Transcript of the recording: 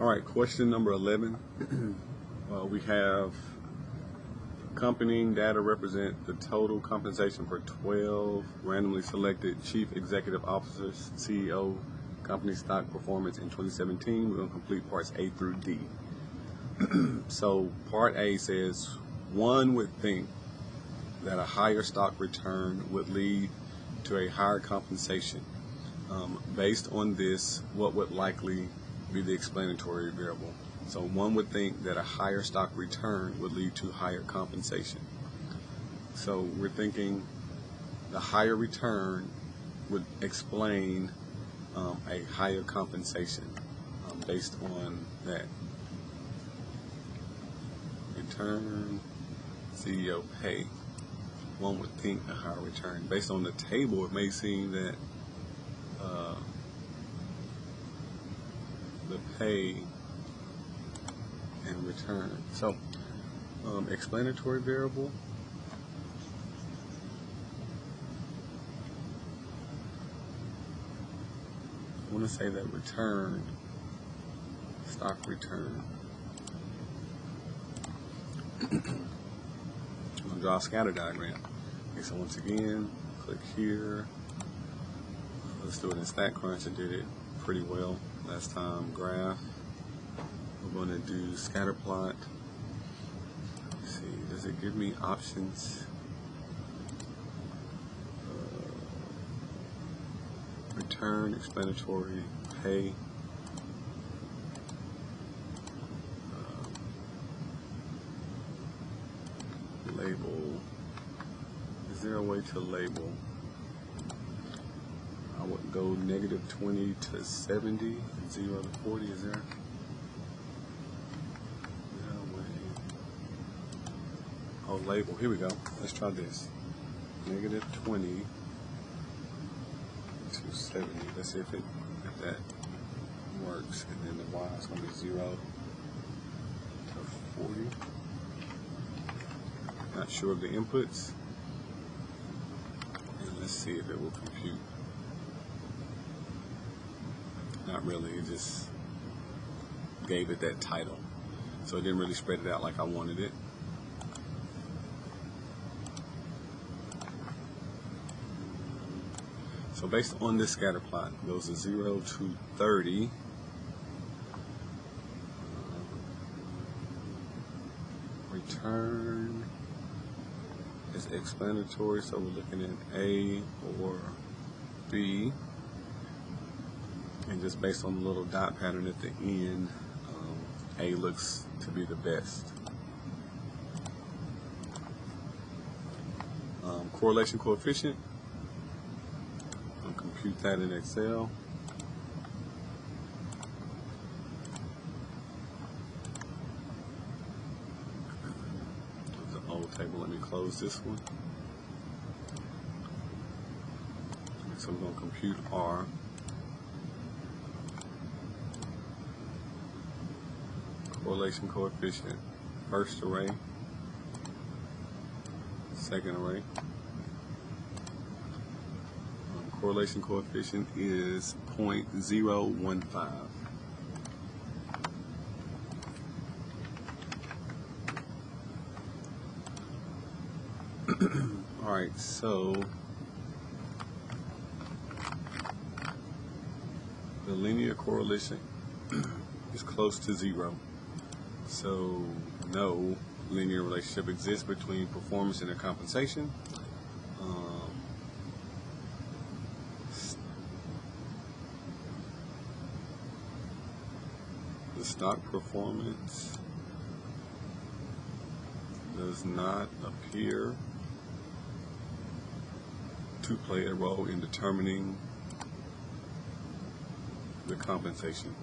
All right, question number 11. We have accompanying data represent the total compensation for 12 randomly selected chief executive officers, CEO, company stock performance in 2017. We're going to complete parts A through D. So part A says, one would think that a higher stock return would lead to a higher compensation. Based on this, what would likely be the explanatory variable? So one would think that a higher stock return would lead to higher compensation. So we're thinking the higher return would explain a higher compensation based on that. Return, CEO pay. One would think a higher return. Based on the table, it may seem that the pay and return. So, explanatory variable. I want to say that return, stock return. I'm going to draw a scatter diagram. Okay, so once again, click here. Let's do it in StatCrunch. I did it pretty well last time. Graph. We're going to do scatter plot. Let's see, does it give me options? Return, explanatory, pay. Label. Is there a way to label? I would go -20 to 70, 0 to 40. Is there? Oh, label. Here we go. Let's try this. -20 to 70. Let's see if that works. And then the Y is going to be 0 to 40. Not sure of the inputs. And let's see if it will compute. Not really. It just gave it that title. So it didn't really spread it out like I wanted it. So based on this scatter plot, it goes to 0 to 30. Return is explanatory, so we're looking at A or B. And just based on the little dot pattern at the end, A looks to be the best. Correlation coefficient. Compute that in Excel. The old table, let me close this one. So we're going to compute R. Correlation coefficient, first array, second array. Correlation coefficient is 0.015. All right, so the linear correlation is close to 0. So no linear relationship exists between performance and their compensation. The stock performance does not appear to play a role in determining the compensation.